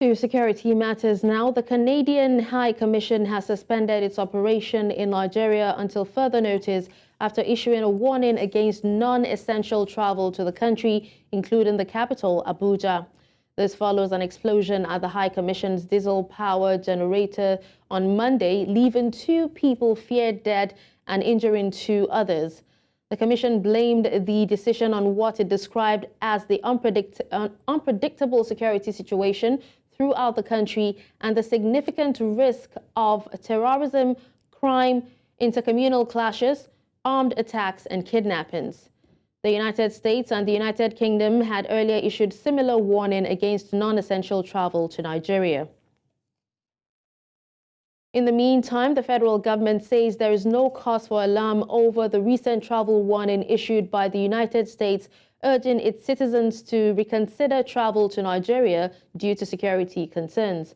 To security matters now, the Canadian High Commission has suspended its operation in Nigeria until further notice after issuing a warning against non-essential travel to the country, including the capital, Abuja. This follows an explosion at the High Commission's diesel-powered generator on Monday, leaving 2 people feared dead and injuring 2 others. The Commission blamed the decision on what it described as the unpredictable security situation throughout the country and the significant risk of terrorism, crime, intercommunal clashes, armed attacks, and kidnappings. The United States and the United Kingdom had earlier issued similar warning against non-essential travel to Nigeria. In the meantime, the federal government says there is no cause for alarm over the recent travel warning issued by the United States, urging its citizens to reconsider travel to Nigeria due to security concerns.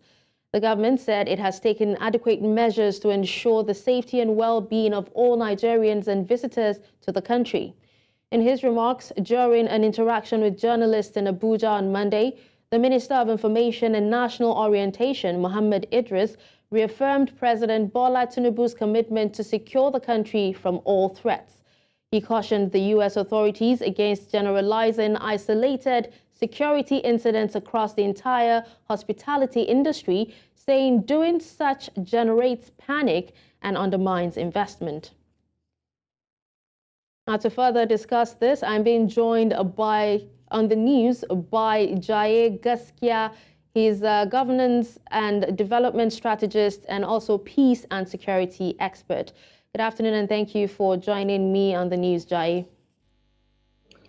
The government said it has taken adequate measures to ensure the safety and well-being of all Nigerians and visitors to the country. In his remarks during an interaction with journalists in Abuja on Monday, the Minister of Information and National Orientation, Mohammed Idris, reaffirmed President Bola Tinubu's commitment to secure the country from all threats. He cautioned the U.S. authorities against generalizing isolated security incidents across the entire hospitality industry, saying doing such generates panic and undermines investment. Now, to further discuss this, I'm being joined on the news by Jaye Gaskia. He's a governance and development strategist and also peace and security expert. Good afternoon, and thank you for joining me on the news, Jaye.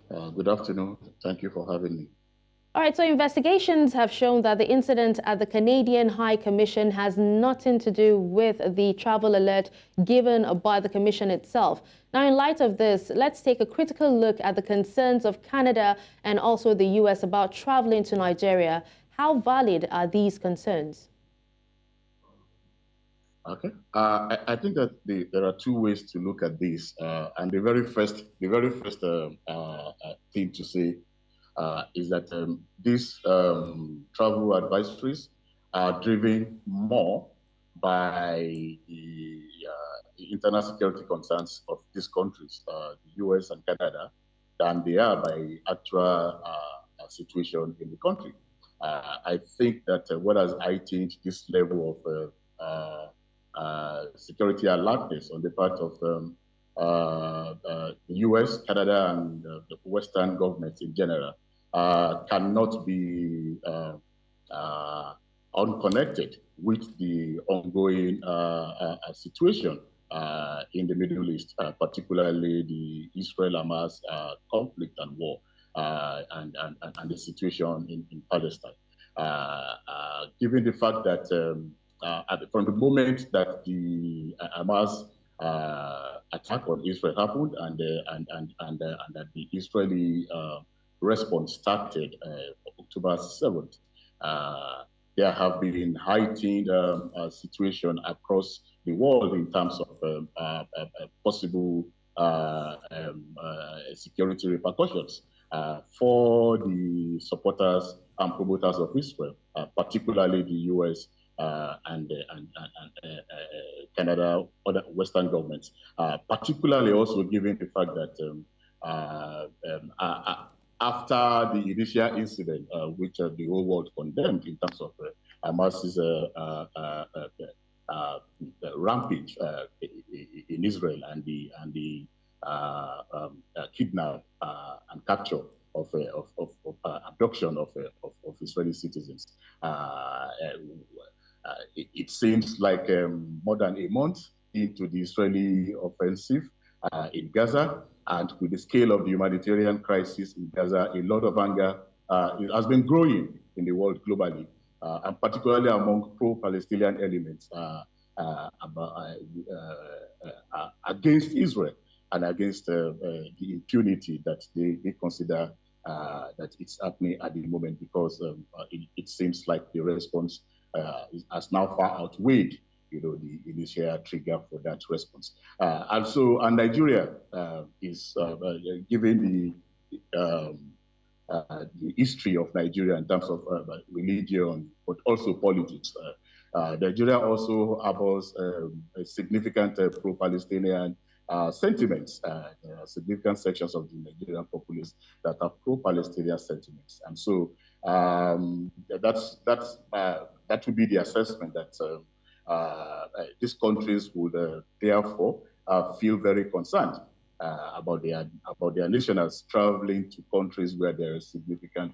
Good afternoon. Thank you for having me. All right, so investigations have shown that the incident at the Canadian High Commission has nothing to do with the travel alert given by the Commission itself. Now, in light of this, let's take a critical look at the concerns of Canada and also the U.S. about traveling to Nigeria. How valid are these concerns? Okay, I think that there are 2 ways to look at this, and the very first thing to say is that these travel advisories are driven more by the internal security concerns of these countries, the US and Canada, than they are by actual situation in the country. I think that what has heightened this level of security alertness on the part of the US, Canada, and the Western governments in general cannot be unconnected with the ongoing situation in the Middle East, particularly the Israel-Hamas conflict and war, and the situation in Palestine. Given the fact that from the moment that the Hamas attack on Israel happened and that the Israeli response started October 7th, there have been heightened situation across the world in terms of possible security repercussions for the supporters and promoters of Israel, particularly the US and Canada, other Western governments, particularly also given the fact that after the initial incident, which the whole world condemned in terms of Hamas's rampage in Israel and the kidnap and capture of abduction of Israeli citizens. It seems like more than a month into the Israeli offensive in Gaza, and with the scale of the humanitarian crisis in Gaza, a lot of anger has been growing in the world globally, and particularly among pro-Palestinian elements against Israel and against the impunity that they consider that it's happening at the moment, because it seems like the response has now far outweighed, the initial trigger for that response. And Nigeria is given the the history of Nigeria in terms of religion, but also politics. Nigeria also harbors a significant pro-Palestinian sentiments. There are significant sections of the Nigerian populace that are pro-Palestinian sentiments, and so that would be the assessment that these countries would therefore feel very concerned about their nationals traveling to countries where there is significant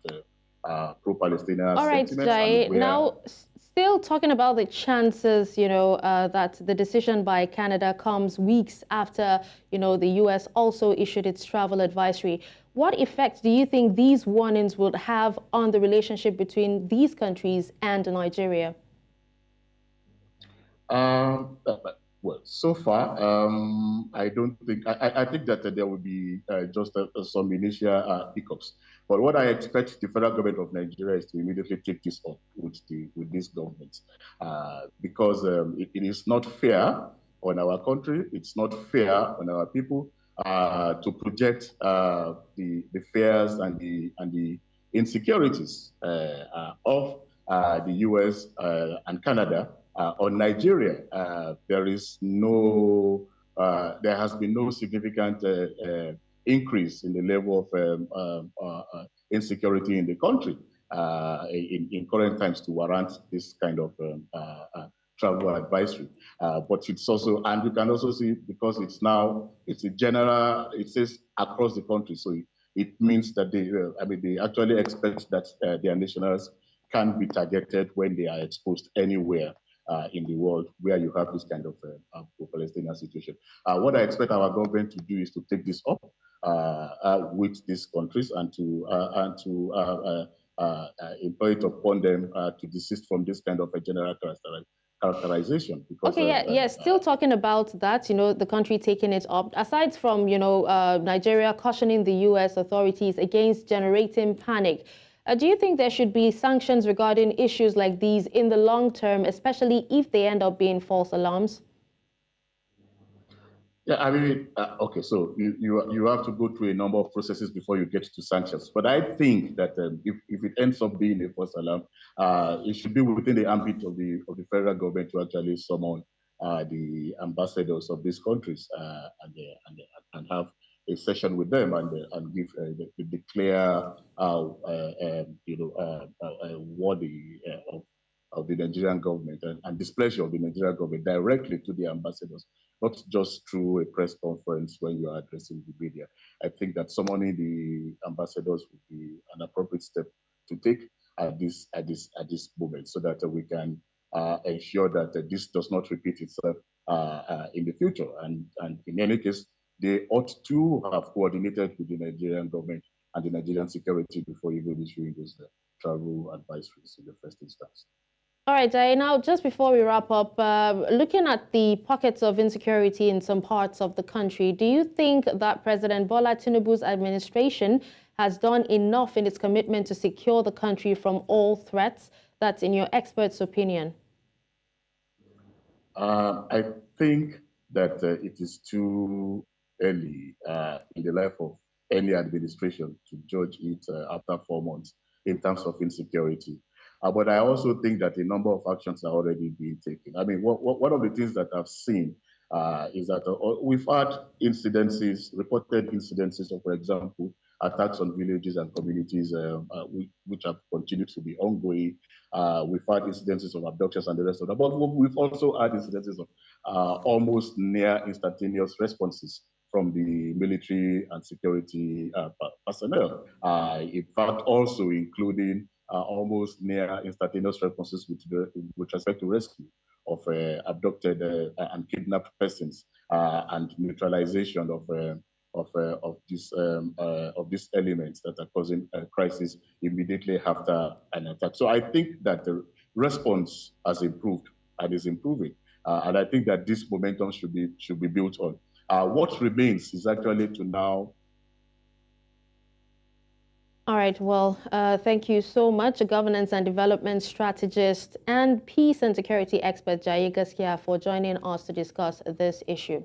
pro-Palestinian All right, sentiments. Jaye. And where, Now, still talking about the chances, that the decision by Canada comes weeks after, the U.S. also issued its travel advisory. What effect do you think these warnings would have on the relationship between these countries and Nigeria? Well, so far, I don't think, I think that there will be just some initial hiccups. But what I expect the federal government of Nigeria is to immediately take this up with this government, because it is not fair on our country, it's not fair on our people to project the fears and the insecurities of the U.S. And Canada on Nigeria. There has been no significant increase in the level of insecurity in the country in current times to warrant this kind of travel advisory. But it's also, and you can also see, because it's a general, it says across the country. So it means that they actually expect that their nationals can be targeted when they are exposed anywhere in the world where you have this kind of pro-Palestinian situation. What I expect our government to do is to take this up with these countries and to impose it upon them to desist from this kind of a general characterization. Because, okay, yeah. Still talking about that, the country taking it up. Aside from, Nigeria cautioning the U.S. authorities against generating panic, do you think there should be sanctions regarding issues like these in the long term, especially if they end up being false alarms? Yeah, I mean, okay, so you have to go through a number of processes before you get to sanctions. But I think that if it ends up being a false alarm, it should be within the ambit of the federal government to actually summon the ambassadors of these countries and have a session with them and give the clear wording of the Nigerian government and displeasure of the Nigerian government directly to the ambassadors, not just through a press conference when you are addressing the media. I think that summoning the ambassadors would be an appropriate step to take at this moment, so that we can ensure that this does not repeat itself in the future. And in any case, they ought to have coordinated with the Nigerian government and the Nigerian security before even issuing those travel advisories in the first instance. All right, Jaye, now just before we wrap up, looking at the pockets of insecurity in some parts of the country, do you think that President Bola Tinubu's administration has done enough in its commitment to secure the country from all threats? That's in your expert's opinion. I think that it is too early in the life of any administration to judge it after 4 months in terms of insecurity. But I also think that a number of actions are already being taken. I mean, one of the things that I've seen is that we've had reported incidences of, for example, attacks on villages and communities, which have continued to be ongoing. We've had incidences of abductions and the rest of that. But we've also had incidences of almost near instantaneous responses from the military and security personnel. In fact, also including almost near instantaneous responses with respect to rescue of abducted and kidnapped persons and neutralization of these elements that are causing a crisis immediately after an attack. So I think that the response has improved and is improving, and I think that this momentum should be built on. What remains is actually to now. All right, well, thank you so much, governance and development strategist and peace and security expert Jaye Gaskia, for joining us to discuss this issue.